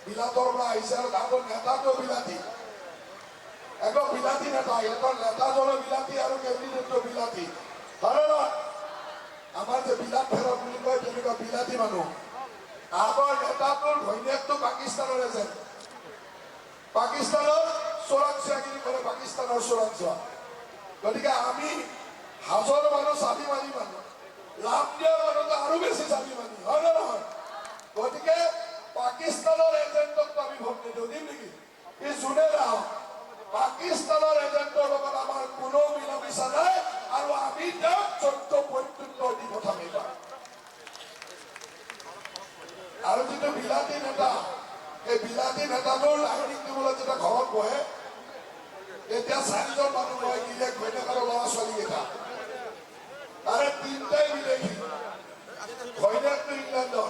বিলাতৰ পৰা আহিছে আৰু তাহাঁতৰ নেতাটো বিলাতী, একদম বিলাতী নেতা, সিহঁতৰ নেতাজনো বিলাতী আৰু কেণ্ডিডেটটো বিলাতী, হয় নহয়? আমাৰ যে বিলাত ফেৰত বুলি কয় তেনেকুৱা বিলাতী মানুহ। আগৰ নেতাটোৰ ঘৈণীয়েকটো পাকিস্তানৰ এজেণ্ট, পাকিস্তানৰ চোৰাংচোৱাগিৰি কৰে, পাকিস্তানৰ চোৰাংচোৱা। গতিকে আমি হাজৰ মানুহ স্বাভিমানী মানুহ, লাভদিয়াৰ মানুহটো আৰু বেছি স্বাভিমানী, হয় নে নহয়? গতিকে পাকিস্তানৰ এজেণ্টক আমি ভোট নিদিওঁ, দিম নেকি? ই যোনে নহওক পাকিস্তানৰ এজেণ্টৰ লগত আমাৰ কোনো মিলা মিছা নাই আৰু আমি তেওঁক যোগ্য প্ৰত্যুত্তৰ দি পঠাম এইবাৰ। আৰু যিটো বিলাতী নেতা, এই বিলাতী নেতাটোৰ লাইনিং দিবলৈ যেতিয়া ঘৰত বহে তেতিয়া 4জন মানুহ হয়, গিৰিয়েক ঘৈণীয়েক আৰু ল'ৰা ছোৱালীকেইটা, তাৰে 3টাই বিদেশী, ঘৈণীয়েকটো ইংলেণ্ডৰ,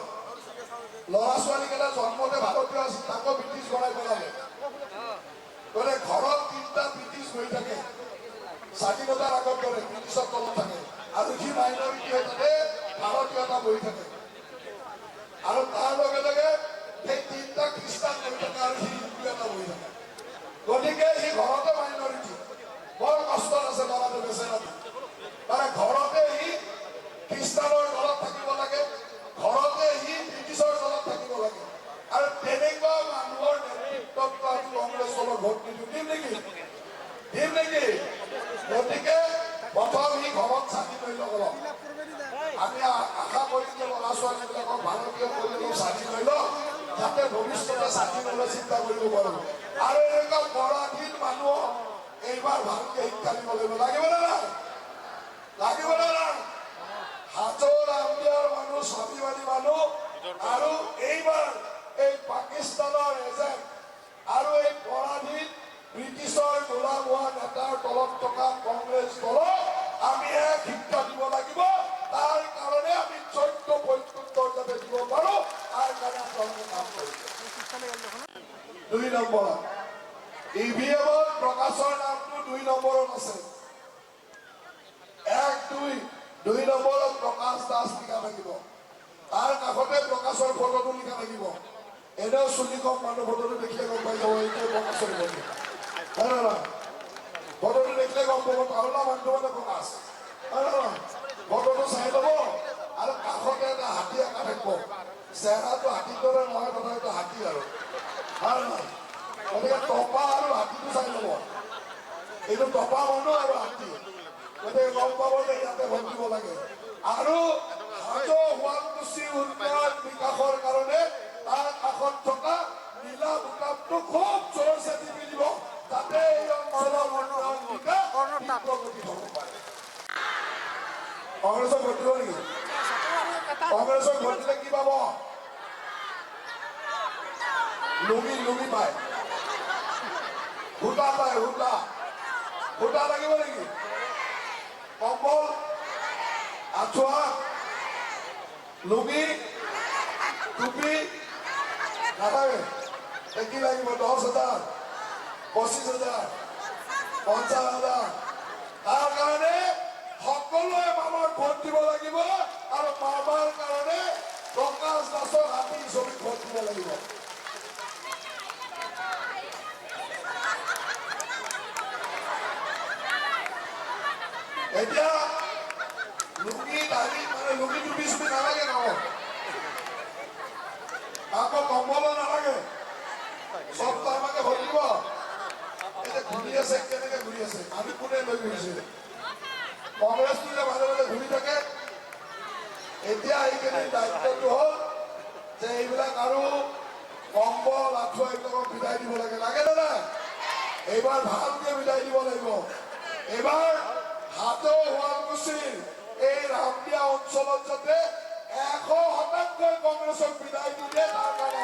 ল'ৰা ছোৱালীকেইটা জন্মতে ভাৰতীয় আছিল, তাকো ব্ৰিটিছ বনাই পেলালে। গতিকে ঘৰত 3টা ব্ৰিটিছ হৈ থাকে, স্বাধীনতাৰ আগত দৰে ব্ৰিটিছৰ তলত থাকে, আৰু সি মাইনৰিটি হৈ থাকে, ভাৰতীয়তা বহি থাকে। আৰু তাৰ লগে লগে সেই 3টা খ্ৰীষ্টান হৈ থাকে আৰু সি হিন্দু এটা বহি থাকে। গতিকে সি ঘৰতে মাইনৰিটি, বৰ কষ্ট আছে ল'ৰাটো বেচেৰাটো। মানে ঘৰতে সি খ্ৰীষ্টানৰ দলত থাকিব লাগে, ঘৰতে সি ব্ৰিটিছৰ দলত থাকিব লাগে, আৰু তেনেকুৱা মানুহৰ নেতৃত্বত আমি কংগ্ৰেছ দলৰ ভোট নিদিওঁ, দিম নেকি? দিম নেকি? গতিকে প্ৰথম সি ঘৰত স্বাধীন হৈ লওক। আমি আশা কৰিম যে ল'ৰা ছোৱালীবিলাকক ভাৰতীয় পৰিৱেশ স্বাধীন হৈ লওক, যাতে ভৱিষ্যতে স্বাধীন হ'লে চিন্তা কৰিব পাৰোঁ। আৰু এনেকুৱা পৰাধীন মানুহক এইবাৰ ভালকে শিক্ষা দিব লাগিব, লাগিব নে নাই? লাগিব নে নাই? হাজৰ আম্বিয়াৰ মানুহ, স্বাভিমানী মানুহ, আৰু এইবাৰ এই পাকিস্তানৰ এজেণ্ট আৰু এই পৰাধীন ব্ৰিটিছৰ গোলাম হোৱা নেতাৰ তলত থকা কংগ্ৰেছ দলক আমি এক শিক্ষা দিব লাগিব। তাৰ কাৰণে আমি যোগ্য প্ৰত্যুত্তৰ যাতে দিব পাৰোঁ, তাৰ কাৰণে আপোনালোকে কাম কৰিব। 2 নম্বৰত ইভিএমত প্ৰকাশৰ নামটো 2 নম্বৰত আছে, 1-2 নম্বৰত প্ৰকাশ দাস লিখা থাকিব, তাৰ কাষতে প্ৰকাশৰ ফটোটো লিখা থাকিব। এনেও চুলি কম মানুহ ফটোটো দেখিলে গম পাই যাব এইটোৱে প্ৰকাশৰ ফটো, হয় নে নহয়? ফটোটো দেখিলে গম পাব তাৰোলা মানুহটো মানে প্ৰকাশ, হয় নে নহয়? ফটোটো চাই ল'ব, আৰু কাষতে এটা হাতী আঁকা থাকিব, চেহেৰাটো হাতীৰ দৰে নহয়, তথাপিতো হাতী আৰু, হয় নে নহয়? গতিকে টপা আৰু হাতীটো চাই ল'ব, এইটো টপা মানুহ আৰু হাতী, গতিকে গম পাব যে ইয়াতে ভোট দিব লাগে। আৰু হাজো শুৱালকুছি উন্নয়ন বিকাশৰ কাৰণে তাৰ কাষত থকা নীলা বুটামটো খুব জোৰছে টিপি দিব, যাতে এই অঞ্চলৰ উন্নয়ন বিকাশ প্ৰগতি হ'ব পাৰে। কংগ্ৰেছক ভোট দিব নেকি? কংগ্ৰেছক ভোট দিলে কি পাব? লুঙি পায়, সূতা পায়, সূতা লাগিব নেকি? কম্বল, আঁঠুৱা, লুঙি, টুপি নাপায়। কি লাগিব? 10,000, 25,000, 50,000। তাৰ কাৰণে সকলোৱে মামাক ভোট দিব লাগিব, আৰু মামাৰ কাৰণে প্ৰকাশ দাসক হাতী ছবিত ভোট দিব লাগিব। এতিয়া লুঙি দাঢ়ি মানে লুঙি টুপি চুপি নালাগে নহয়, আকৌ কম্বলো নালাগে, চব আমাকে ভোট দিব। এতিয়া ঘূৰি আছে, কেনেকে ঘূৰি আছে? আমি কোনে লৈ ঘূৰিছে? কংগ্ৰেছটো যে মাজে মাজে ঘূৰি থাকে। এতিয়া এইখিনি দায়িত্বটো হ'ল যে এইবিলাক আৰু কম্বল, আঁঠুৱা এইবিলাকক বিদায় দিব লাগে, লাগে নে নাই? এইবাৰ ভালকে বিদায় দিব লাগিব। এইবাৰ হাজো শুৱালকুছিৰ এই ৰামদিয়া অঞ্চলত যাতে 100% কংগ্ৰেছক বিদায় দি দিয়ে, তাৰ কাৰণে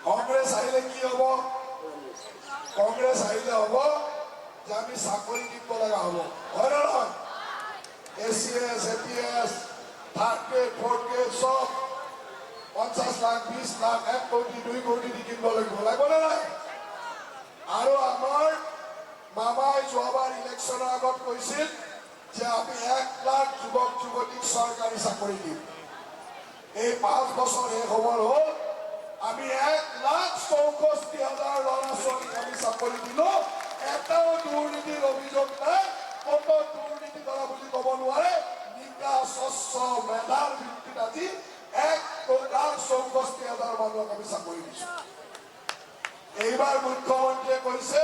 কংগ্ৰেছ আহিলে কি হ'ব? কংগ্ৰেছ আহিলে হ'ব যে আমি চাকৰি দিব লগা হ'ব, হয় নে নহয়? ACS, APS, 3rd grade, 4th grade চব 50 লাখ, 20 লাখ, 1 কোটি, 2 কোটি দি কিনিব লাগিব, লাগিব নে নাই? আৰু আমাৰ মামাই যোৱাবাৰ ইলেকশ্যনৰ আগত কৈছিল যে আমি 1 লাখ যুৱক যুৱতীক চৰকাৰী চাকৰি দিম। এই 5 বছৰ শেষ হবৰ হ'ল আমি 1,64,000 ল'ৰা ছোৱালীক আমি চাকৰি দিলো এটাও দুৰ্নীতিৰ অভিযোগ নাই কোনো দুৰ্নীতি কৰা বুলি ক'ব নোৱাৰে নিকা স্বচ্ছ মেধাৰ ভিত্তিত আজি 1,64,000 মানুহক আমি চাকৰি দিছো এইবাৰ মুখ্যমন্ত্ৰীয়ে কৈছে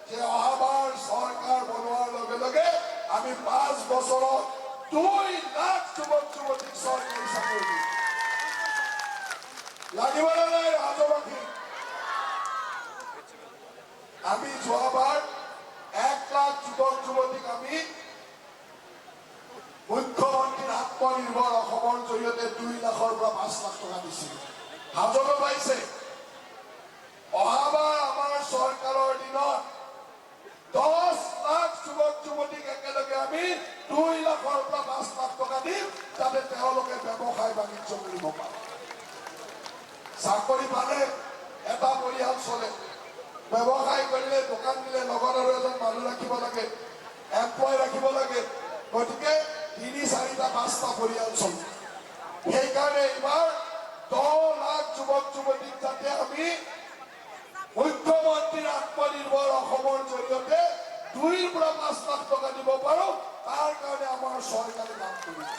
যে অহাবাৰ চৰকাৰ বনোৱাৰ লগে লগে আমি 5 বছৰত 2 লাখ যুৱক যুৱতীক চৰকাৰী চাকৰি দিম লাগিব না নাই ৰাজবাসী আমি যোৱাবাৰ 1 লাখ যুৱক যুৱতীক আমি মুখ্যমন্ত্ৰীৰ আত্মনিৰ্ভৰ অসমৰ জৰিয়তে 2 লাখৰ পৰা 5 লাখ টকা দিছিল হাজত পাইছে অহাবাৰ আমাৰ চৰকাৰৰ দিনত 10 লাখ যুৱক যুৱতীক একেলগে আমি 2 লাখৰ পৰা 5 লাখ টকা দিম যাতে তেওঁলোকে ব্যৱসায় বাণিজ্য কৰিব পাৰে চাকৰি পালে এটা পৰিয়াল চলে ব্যৱসায় কৰিলে দোকান দিলে লগত আৰু এজন মানুহ ৰাখিব লাগে এমপ্লয় ৰাখিব লাগে গতিকে 3-4টা 5টা পৰিয়াল চলে সেইকাৰণে এইবাৰ 10 লাখ যুৱক যুৱতীক যাতে আমি মুখ্যমন্ত্ৰীৰ আত্মনিৰ্ভৰ অসমৰ জৰিয়তে 2ৰ পৰা 5 লাখ টকা দিব পাৰো তাৰ কাৰণে আমাৰ চৰকাৰে কাম কৰিছে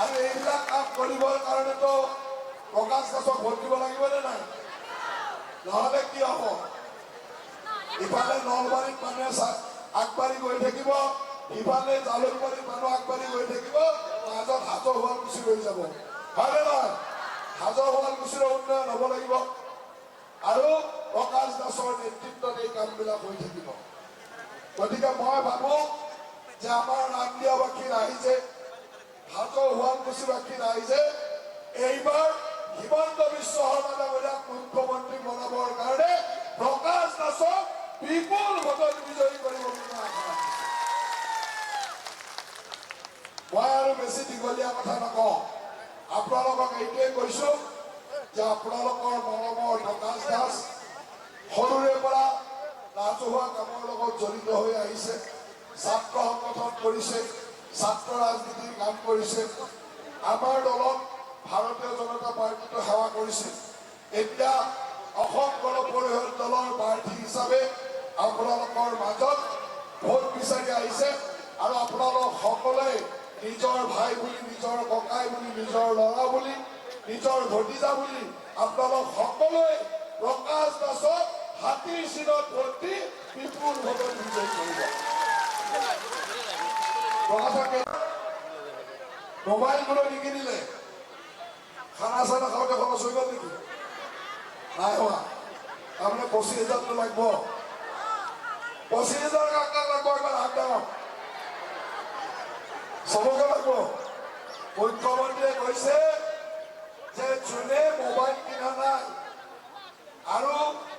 আৰু এইবিলাক কাম কৰিবৰ কাৰণেতো প্ৰকাশ দাসক ভোট দিব লাগিব নে নাই নহলে কি হব ইফালে নলবাৰীত মানুহে আগবাঢ়ি গৈ থাকিব ইফালে জালুকবাৰীত মানুহ আগবাঢ়ি গৈ থাকিব মাজত হাজৰ শুৱালকুছি ৰৈ যাব হয়নে নহয় হাজৰ শুৱালকুছিৰ উন্নয়ন হব লাগিব আৰু প্ৰকাশ দাসৰ নেতৃত্বত এই কামবিলাক হৈ থাকিব গতিকে মই ভাবো যে আমাৰ ৰামদিয়াবাসী ৰাইজে হাজৰ শুৱালকুছিবাসী ৰাইজে এইবাৰ হিমন্ত বিশ্ব শৰ্মা ডাঙৰীয়াক মুখ্যমন্ত্ৰী বনাবৰ কাৰণে প্ৰকাশ দাসক বিপুল ভোটত বিজয়ী কৰিব বুলি আশা ৰাখিছো মই আৰু বেছি দীঘলীয়া কথা নকওঁ আপোনালোকক এইটোৱে কৈছো যে আপোনালোকৰ মৰমৰ প্ৰকাশ দাস সৰুৰে পৰা ৰাজহুৱা কামৰ লগত জড়িত হৈ আহিছে ছাত্ৰ সংগঠন কৰিছে ছাত্ৰ ৰাজনীতিৰ কাম কৰিছে আমাৰ দলত ভাৰতীয় জনতা পাৰ্টিটো সেৱা কৰিছে এতিয়া অসম গণ পৰিষদ দলৰ প্ৰাৰ্থী হিচাপে আপোনালোকৰ মাজত ভোট বিচাৰি আহিছে আৰু আপোনালোক সকলোৱে নিজৰ ভাই বুলি নিজৰ ককাই বুলি নিজৰ ল'ৰা বুলি নিজৰ ভতিজা বুলি আপোনালোক সকলোৱে প্ৰকাশ দাসক হাতীৰ চিনত ভোট দি বিপুল ভোটত বিজয়ী কৰিব মোবাইলগুলো নিকিনিলে খানা চানা খাওঁতে খৰচ হৈ গ'ল নেকি নাই হোৱা আপোনাৰ 25,000 লাগিব 25,000 কাক কাক লাগিব এবাৰ হাত ডাঙৰ চবকে লাগিব মুখ্যমন্ত্ৰীয়ে কৈছে যে যোনে মোবাইল কিনা নাই আৰু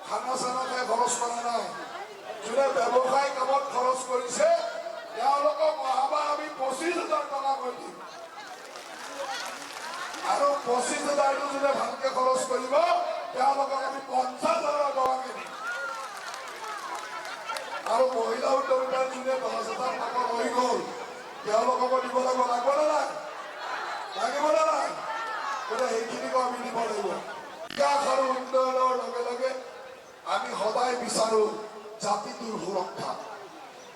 খানা চানা খাই খৰচ কৰা নাই যোনে ব্যৱসায় কামত খৰচ কৰিছে তেওঁলোকক অহাবাৰ আমি 25,000 টকা কৰি দিম আৰু 25,000টো যোনে ভালকে খৰচ কৰিব তেওঁলোকক আমি 50,000 টকাকে দিম আৰু মহিলা উদ্যোগীৰ যোনে 10,000 টকা ৰৈ গ'ল তেওঁলোককো দিব লাগিব নে নাই লাগিব নে নাই গতিকে সেইখিনিকো আমি দিব লাগিব বিকাশ আৰু উন্নয়নৰ লগে লগে আমি সদায় বিচাৰো জাতিটোৰ সুৰক্ষা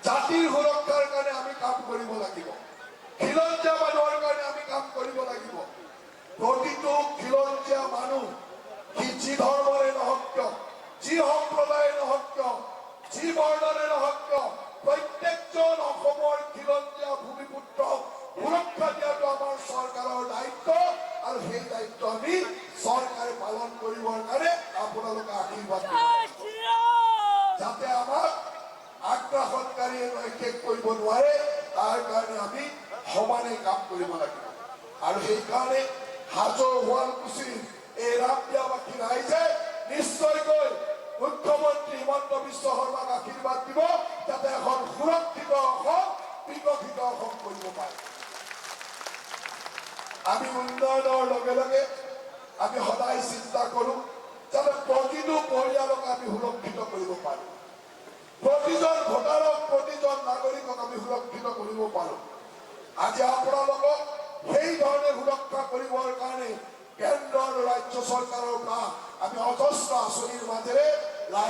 জাতিৰ সুৰক্ষাৰ কাৰণে আমি কাম কৰিব লাগিব খিলঞ্জীয়া মানুহৰ কাৰণে আমি কাম কৰিব লাগিব প্ৰতিটো খিলঞ্জীয়া মানুহ সি যি ধৰ্মৰে নহওক কিয় যি সম্প্ৰদায়ে নহওক কিয় যি বৰ্ণৰে নহওক কিয় প্ৰত্যেকজন অসমৰ খিলঞ্জীয়া ভূমিপুত্ৰক সুৰক্ষা দিয়াটো আমাৰ চৰকাৰৰ দায়িত্ব আৰু সেই দায়িত্ব আমি চৰকাৰে পালন কৰিবৰ কাৰণে আপোনালোকে আশীৰ্বাদ যাতে আমাক আগ্ৰাসনকাৰীয়ে শেষ কৰিব নোৱাৰে তাৰ কাৰণে আমি সমানে কাম কৰিব লাগিব আৰু সেইকাৰণে হাজৰ শুৱালকুছিৰ এই ৰামদিয়াবাসী ৰাইজে নিশ্চয়কৈ মুখ্যমন্ত্ৰী হিমন্ত বিশ্ব শৰ্মাক আশীৰ্বাদ দিব যাতে এখন সুৰক্ষিত অসম বিকশিত অসম কৰিব পাৰে আমি উন্নয়নৰ লগে লগে আমি সদায় চিন্তা কৰো যাতে প্ৰতিটো পৰিয়ালক আমি সুৰক্ষিত কৰিব পাৰো প্ৰতিজন ভোটাৰক প্ৰতিজন নাগৰিকক আমি সুৰক্ষিত কৰিব পাৰো আজি আপোনালোকক সেই ধৰণে সুৰক্ষা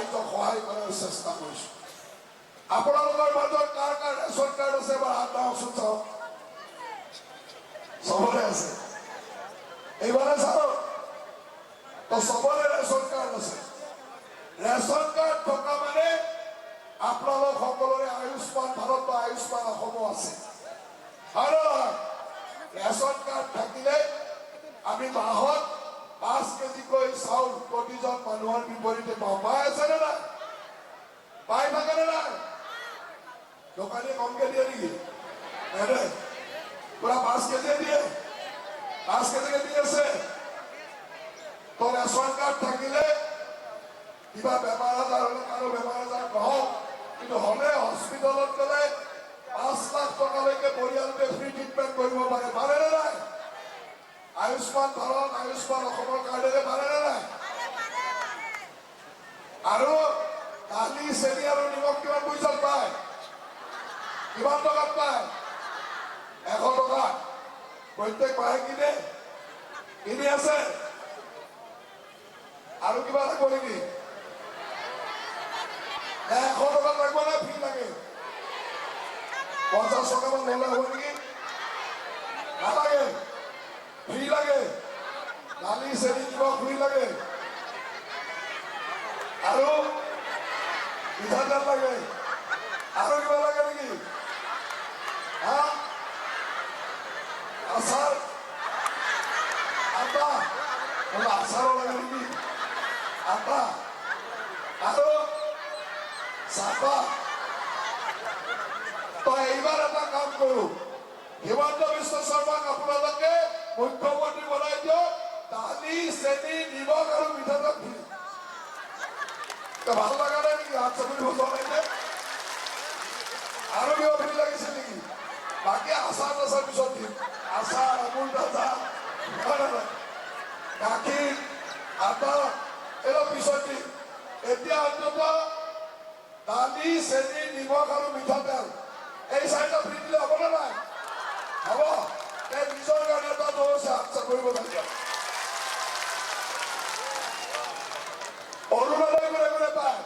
ৰাইজক সহায় কৰাৰ চেষ্টা কৰিছো। আপোনালোকৰ মাজত কাৰ কাৰ ৰেচন কাৰ্ড আছে এবাৰ হাত দাওকচোন চাওক। চবৰে আছে, এইবাৰে চাওক তো চবৰে ৰেচন কাৰ্ড আছে। ৰেচন কাৰ্ড থকা মানে আপোনালোক সকলোৰে আয়ুষ্মান ভাৰত বা আয়ুষ্মান অসমো আছে। আৰু ৰেচন কাৰ্ড থাকিলে আমি মাহত 5 কেজিকৈ চাউল প্ৰতিজন মানুহৰ বিপৰীতে পাওঁ। পাই আছে নে নাই? পাই থাকে নে নাই? দোকানীয়ে কমকে দিয়ে নেকি? পুৰা 5 কেজি দিয়ে, 5 কেজিকে দি আছে। তো ৰেচন কাৰ্ড থাকিলে কিবা বেমাৰ আজাৰ হলে কাৰো বেমাৰ আজাৰ নহওক, কিন্তু হলে হস্পিটেলত গলে 5 লাখ টকালৈকে পৰিয়ালটোৱে ফ্ৰী ট্ৰিটমেণ্ট কৰিব পাৰে। পাৰে নে নাই? আয়ুষ্মান ভাৰত আয়ুষ্মান অসমৰ কাৰ্ডেৰে পাৰে নে নাই? আৰু দালি চেনি আৰু নিমখ কিমান পইচাত পায়? কিমান টকাত পায়? 100 টকা প্ৰত্যেক মাহে কিনি আছে। আৰু কিবা লাগিব নেকি? 100 টকাত লাগিব নে ফ্ৰী লাগে? 50 টকামান ল'লে হ'ব নেকি? নালাগে, ফ্ৰী লাগে। দালি চেনি নিমখ ফ্ৰী লাগে। আৰু মিঠাতেল লাগে। আৰু কিবা লাগে নেকি? আচাৰ, আটা, আচাৰো লাগে নেকি? আটা আৰু চাহপাত। তো এইবাৰ এটা কাম কৰো, হিমন্ত বিশ্ব শৰ্মাক আপোনালোকে মুখ্যমন্ত্ৰী বনাই দিয়ক। দালি চেনি নিমখ আৰু মিঠাতেল ফ্ৰী। ভাল লগা নাই নেকি? হাত চাপৰি বনাইছে। আৰু কিবা ফ্ৰী লাগিছে নেকি? বাকী আচাৰ তাচাৰ পিছত দিম। আচাৰ, আমুল তাজা, গাখীৰ, আটা এইবোৰ পিছত দিম। এতিয়া অন্তত দালি চেনি নিমখ আৰু মিঠাতেল এই 4টা ফ্ৰী দিলে হ'ব নে নাই? হ'ব। এই নিজৰ কাৰণে এটা দৌৰছে হাত চাপৰিব লাগে। অৰুণোদয় কোনে কোনে পায়?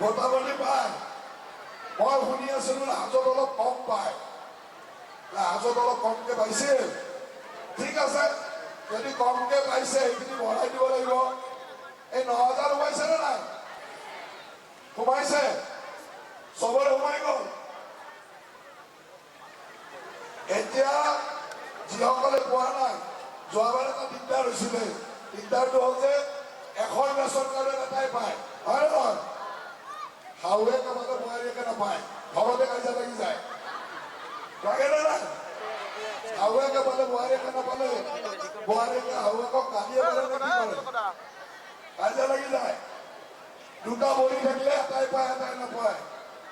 গোটাবলী পায়। মই শুনি আছিলো হাজত অলপ কম পায়। হাজত অলপ কমকে পাইছে। ঠিক আছে, যদি কমকে পাইছে সেইখিনি বঢ়াই দিব লাগিব। এই 9,000 সোমাইছে নে নাই? সোমাইছে, চবৰে সোমাই গল। এতিয়া যিসকলে পোৱা নাই, যোৱাবাৰ এটা দিগদাৰ হৈছিলে। দিগদাৰটো হ'ল যে এখন ৰেচন কাৰ্ডত এটাই পায়, হয় নহয়? শাহুৱে কামালে বোৱাৰীয়েকে নাপায়, ঘৰতে কাজিয়া লাগি যায়। লাগে নে নাই? শাহুৱে কামালে বোৱাৰীয়েকে নাপালে বোৱাৰীয়েকে শাহুৱেকক গালিয়ে পাৰে নে কি কৰে? কাজিয়া লাগি যায়। দুটা বলি থাকিলে এটাই পায় এটাই নাপায়,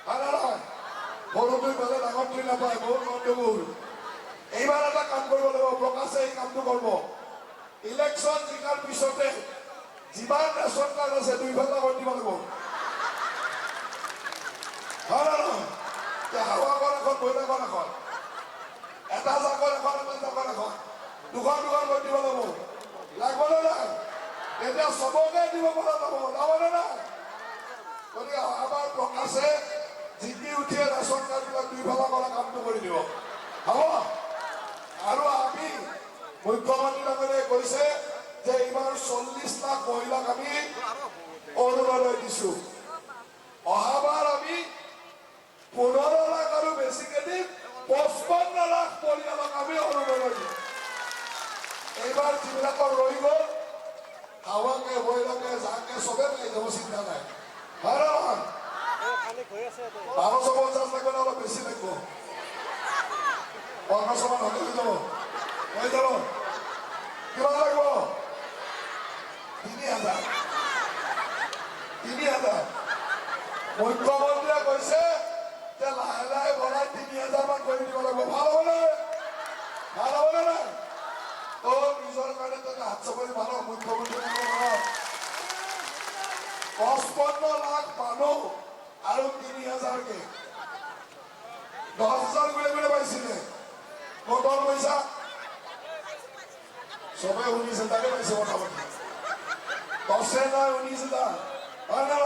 হয় নে নহয়? সৰুটোই পালে ডাঙৰটোই নাপায়, বহুত গণ্ডগোল। এইবাৰ এটা কাম কৰিব লাগিব, প্ৰকাশে এই কামটো কৰিব। ইলেকশ্যন জিকাৰ পিছতে যিমান ৰেচন কাৰ্ড আছে 2 ভাগ কৰি দিব লাগিব। হয় নে নহয়? হাৱাগড় এখন বৈনাগড় এখন, এটা জাগৰ এখন এটা জাগৰ এখন, 2খন কৰি দিব লাগিব। লাগিব নে নাই? এতিয়া চবকে দিব পৰা যাব, যাবনে নাই? গতিকে আমাৰ প্ৰকাশে জিকি উঠিয়ে ৰেচন কাৰ্ডবিলাক 2 ভাগ কৰা কামটো কৰি দিব। হ'ব। আৰু আমি মুখ্যমন্ত্ৰী ডাঙৰীয়াই কৈছে যে এইবাৰ 40 লাখ মহিলাক আমি অৰুণোদয় দিছো। অহাবাৰ আমি 15 লাখ আৰু বেছিকে দিম, 55 লাখ পৰিয়ালক আমি অৰুণোদয় দিম। এইবাৰ যিবিলাকৰ ৰৈ গল, হাৱাকে বৈলাকে যাকে চবে পাই যাব, চিন্তা নাই। হয় নে নহয়? 1250 লাগিব, অলপ বেছি লাগিব। 500 মান হলে হৈ যাব। হৈ যাব। কিমান লাগিব? 3,000। 3,000। মুখ্যমন্ত্ৰীয়ে কৈছে যে লাহে লাহে বঢ়াই 3,000 মান কৰি দিব লাগিব। ভাল হ'বনে? ভাল হ'বনে নাই? তো নিজৰ কাৰণে তাতে হাত চাপৰি মানুহ মুখ্যমন্ত্ৰী 55 লাখ মানুহ আৰু 3,000কে 10,000 কোনে পাইছিলে? ভোটৰ পইচা চবে শুনিছে, তাকে পাইছে মোটামুটি। 10 নাই 19,000 হয় না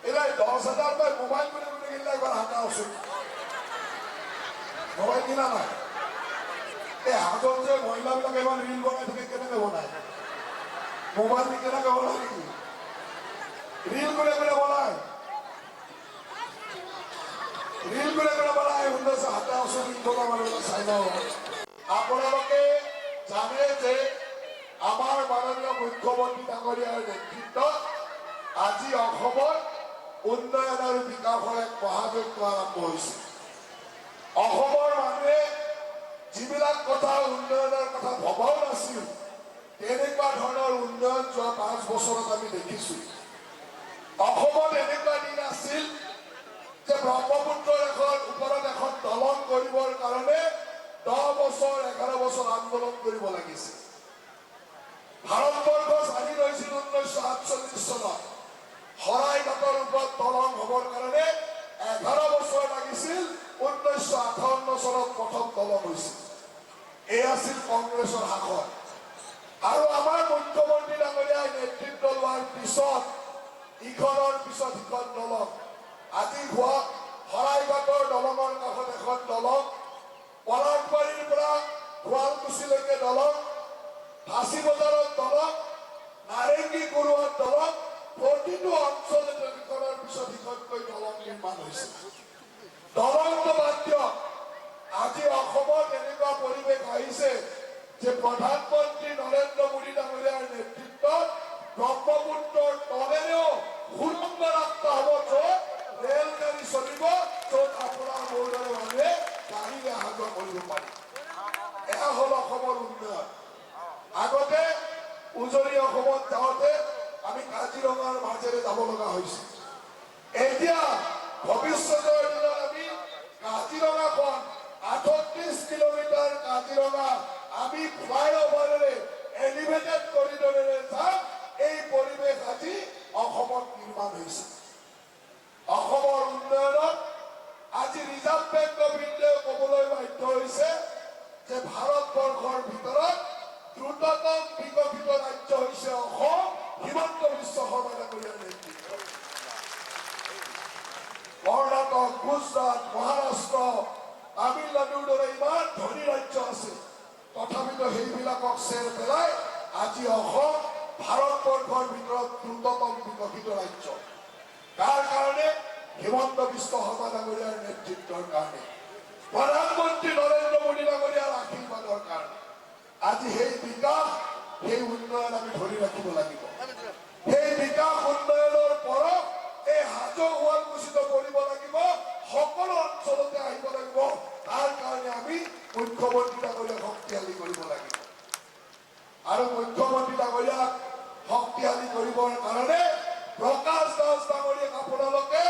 এরা 10,000 পায় মোবাইল করে কিনলে একবার হাঁটা ওষুধ মোবাইল কিনা নাই এই হাতত যে মহিলাবিলাকে এবার রিল বনাই থাকে কেনেকে বনায় মোবাইল দিয়ে কেনেকে বনায় নাকি রিল করে বনায় রিল করে বনায় উন্নয়ন হাঁটা ওষুধ ইন্ধন আমার চাই না আপোনালোকে জানে যে আমাৰ মাননীয় মুখ্যমন্ত্ৰী ডাঙৰীয়াৰ নেতৃত্বত আজি অসমৰ উন্নয়ন আৰু বিকাশৰ এক মহাযজ্ঞ আৰম্ভ হৈছে অসমৰ মানুহে যিবিলাক কথা উন্নয়নৰ কথা ভবাও নাছিল তেনেকুৱা ধৰণৰ উন্নয়ন যোৱা 5 বছৰত আমি দেখিছোঁ অসমত এনেকুৱা দিন আছিল যে ব্ৰহ্মপুত্ৰৰ ওপৰত এখন দলং কৰিবৰ কাৰণে 10 বছৰ 11 বছৰ আন্দোলন কৰিব লাগিছিল ভাৰতবৰ্ষ স্বাধীন হৈছিল 1947 চনত শৰাইঘাটৰ ওপৰত দলং হ'বৰ কাৰণে 11 বছৰ লাগিছিল 1958 চনত প্ৰথম দলং হৈছিল এই আছিল কংগ্ৰেছৰ শাসন আৰু আমাৰ মুখ্যমন্ত্ৰী ডাঙৰীয়াই নেতৃত্ব লোৱাৰ পিছত ইখনৰ পিছত ইখন দলং আজি হোৱা শৰাইঘাটৰ দলঙৰ কাষত এখন দলং পলাশবাৰীৰ পৰা শুৱালকুছিলৈকে দলং ফাঁচী বজাৰত দলং নাৰেংগী গুৰুৱাত দলং প্ৰতিটো অঞ্চলতে ইখনৰ পিছত ইখনকৈ দলং নিৰ্মাণ হৈছে দলংটো বাদ দিয়ক আজি অসমত এনেকুৱা পৰিৱেশ আহিছে যে প্ৰধানমন্ত্ৰী নৰেন্দ্ৰ মোদী ডাঙৰীয়াৰ নেতৃত্বত ব্ৰহ্মপুত্ৰৰ তলেৰেও সুৰংগ ৰাস্তা হ'ব য'ত ৰেলগাড়ী চলিব য'ত আপোনাৰ মোৰ দৰে মানুহে গাড়ীৰে অহা যোৱা কৰিব পাৰি এয়া হ'ল অসমৰ উন্নয়ন আগতে উজনি অসমত যাওঁতে আমি কাজিৰঙাৰ মাজেৰে যাব লগা হৈছিল এতিয়া ভৱিষ্যতৰ দিনত আমি কাজিৰঙাখন 38 কিলোমিটাৰ কাজিৰঙা আমি ফ্লাইঅভাৰেৰে এলিভেটেড কৰিডৰেৰে যাম এই পৰিৱেশ আজি অসমত নিৰ্মাণ হৈছে অসমৰ উন্নয়নত আজি ৰিজাৰ্ভ বেংক অফ ইণ্ডিয়াই ক'বলৈ বাধ্য হৈছে যে ভাৰতবৰ্ষৰ ভিতৰত দ্ৰুততম বিকশিত ৰাজ্য হৈছে অসম হিমন্ত বিশ্ব শৰ্মা ডাঙৰীয়াৰ নেতৃত্বত কৰ্ণাটক গুজৰাট মহাৰাষ্ট্ৰ তামিলনাডুৰ দৰে ইমান ধনী ৰাজ্য আছে তথাপিতো সেইবিলাকক চেৰ পেলাই আজি অসম ভাৰতবৰ্ষৰ ভিতৰত দ্ৰুততম বিকশিত ৰাজ্য কাৰ কাৰণে হিমন্ত বিশ্ব শৰ্মা ডাঙৰীয়াৰ নেতৃত্বৰ কাৰণে প্ৰধানমন্ত্ৰী নৰেন্দ্ৰ মোদী ডাঙৰীয়াৰ আশীৰ্বাদৰ কাৰণে আজি সেই বিকাশ সেই উন্নয়ন আমি ধৰি ৰাখিব লাগিব সেই বিকাশ উন্নয়নৰ পৰশ এই হাজো শুৱালকুছিত কৰিব লাগিব সকলো অঞ্চলতে আহিব লাগিব তাৰ কাৰণে আমি মুখ্যমন্ত্ৰী ডাঙৰীয়াক শক্তিশালী কৰিব লাগিব আৰু মুখ্যমন্ত্ৰী ডাঙৰীয়াক শক্তিশালী কৰিবৰ কাৰণে প্ৰকাশ দাস ডাঙৰীয়াক আপোনালোকে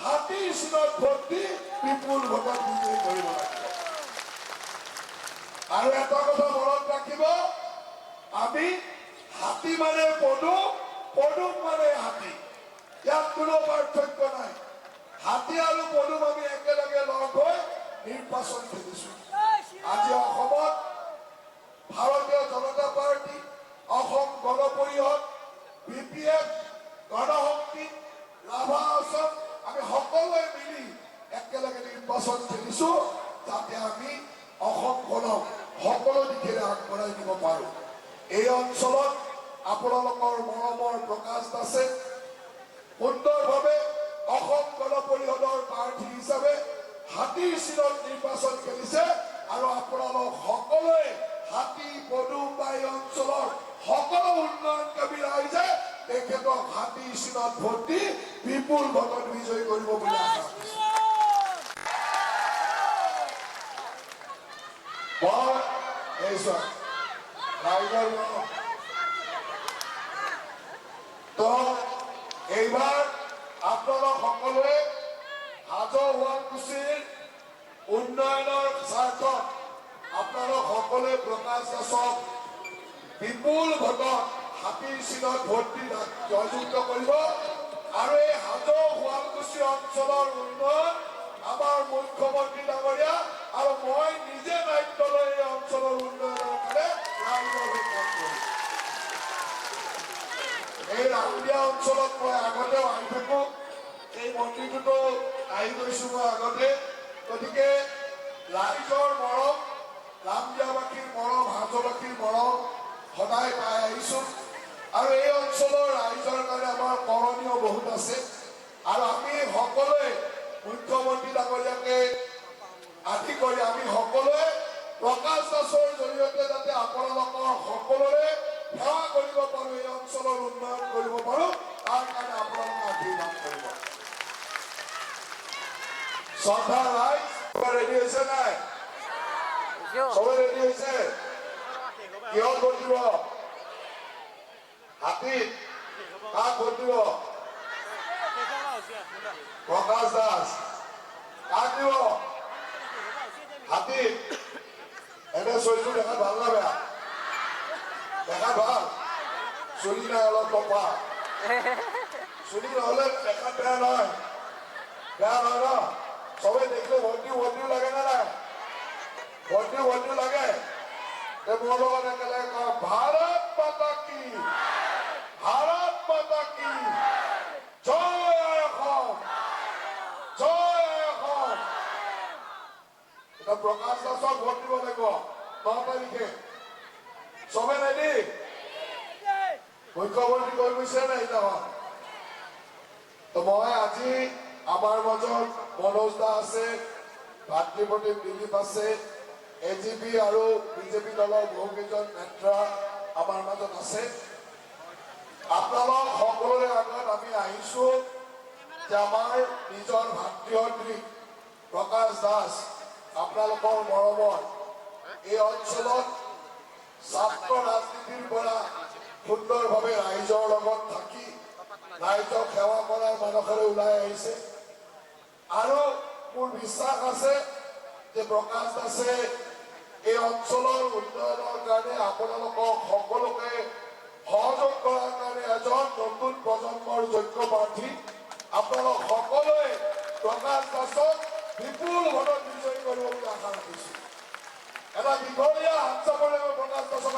হাতীৰ চিনত ভোট দি বিপুল ভোটত বিজয়ী কৰিব লাগিব আৰু এটা কথা মনত ৰাখিব আমি হাতী মানে পদুম পদুম মানে হাতী ইয়াত কোনো পাৰ্থক্য নাই হাতী আৰু পদুম আমি একেলগে লগ হৈ নিৰ্বাচন খেলিছো আজি অসমত ভাৰতীয় জনতা পাৰ্টি অসম গণ পৰিষদ BPF গণশক্তি ৰাভা আসাম আমি সকলোৱে মিলি একেলগে নিৰ্বাচন খেলিছো যাতে আমি অসমখনক সকলো দিশেৰে আগবঢ়াই দিব পাৰো এই অঞ্চলত আপোনালোকৰ মৰমৰ প্ৰকাশ দাসে সুন্দৰভাৱে অসম গণ পৰিষদৰ প্ৰাৰ্থী হিচাপে হাতীৰ চিনত নিৰ্বাচন খেলিছে আৰু আপোনালোক সকলোৱে হাতী পদুম বাই অঞ্চলৰ সকলো উন্নয়নকামী ৰাইজে তেখেতক হাতীৰ চিনত ভোট দি বিপুল ভোটত বিজয়ী কৰিব বুলি আশা কৰিছো এইবাৰ আপোনালোক সকলোৱে হাজো শুৱালকুছিৰ উন্নয়নৰ স্বাৰ্থত আপোনালোক সকলোৱে প্ৰকাশ দাসক বিপুল ভোটত হাতীৰ চিনত ভোট দি জয়যুক্ত কৰিব আৰু এই হাজো শুৱালকুছি অঞ্চলৰ উন্নয়ন আমাৰ মুখ্যমন্ত্ৰী ডাঙৰীয়া আৰু মই নিজে দায়িত্ব লৈ এই অঞ্চলৰ উন্নয়নৰ কাৰণে ৰাইজৰ কাম কৰিম ভূমিটোতো আহি গৈছো মই আগতে গতিকে ৰাইজৰ মৰম ৰামদিয়াবাসীৰ মৰম হাজোবাসীৰ মৰম সদায় পাই আহিছো আৰু এই অঞ্চলৰ ৰাইজৰ কাৰণে আমাৰ কৰণীয় বহুত আছে আৰু আমি সকলোৱে মুখ্যমন্ত্ৰী ডাঙৰীয়াকে আদি কৰি আমি সকলোৱে প্ৰকাশ দাসৰ জৰিয়তে যাতে আপোনালোকৰ সকলোৰে সেৱা কৰিব পাৰো এই অঞ্চলৰ উন্নয়ন কৰিব পাৰো তাৰ কাৰণে আপোনালোকে আশীৰ্বাদ কৰিব শ্ৰদ্ধা ৰাইজ ৰেডি হৈছে নাই সবে ৰেডি হৈছে কিহত ভোট দিব হাতীত কাক ভোট দিব প্ৰকাশ দাস কাক দিব হাতীত এনে চলিটো দেখাত ভাল না বেয়া দেখাত ভাল চলি নাই অলপ টপা চলি নহলে দেখাত বেয়া নহয় ন সবে দেখিলে ভণ্টি লাগে না নাই ভণ্টি লাগে মোৰ লগত একেলগে কওঁ ভাৰত মাতা কি জয় অসম এটা প্ৰকাশ দাসক ভোট দিব লাগিব 9 তাৰিখে সবে ৰেডি মুখ্যমন্ত্ৰী কৈ গৈছে নাই সিদিনাখন তো মই আজি আমাৰ মাজত মনোজ দা আছে ভাতৃপ্ৰতিম দিলীপ আছে এজিপি আৰু বিজেপি দলৰ বহুকেইজন নেতা আমাৰ মাজত আছে আপোনালোক সকলোৰে আগত আমি আহিছো যে আমাৰ নিজৰ ভাতৃ প্ৰকাশ দাস আপোনালোকৰ মৰমত এই অঞ্চলত ছাত্ৰ ৰাজনীতিৰ পৰা সুন্দৰভাৱে ৰাইজৰ লগত থাকি ৰাইজক সেৱা কৰাৰ মানসেৰে ওলাই আহিছে আৰু মোৰ বিশ্বাস আছে যে প্ৰকাশ দাসে এই অঞ্চলৰ উন্নয়নৰ কাৰণে আপোনালোকক সকলোকে সহযোগ কৰাৰ কাৰণে এজন নতুন প্ৰজন্মৰ যোগ্য প্ৰাৰ্থী আপোনালোক সকলোৱে প্ৰকাশ দাসক বিপুল ভোটত বিজয়ী কৰিব বুলি আশা ৰাখিছো এটা দীঘলীয়া হাত চাপৰে প্ৰকাশ দাসক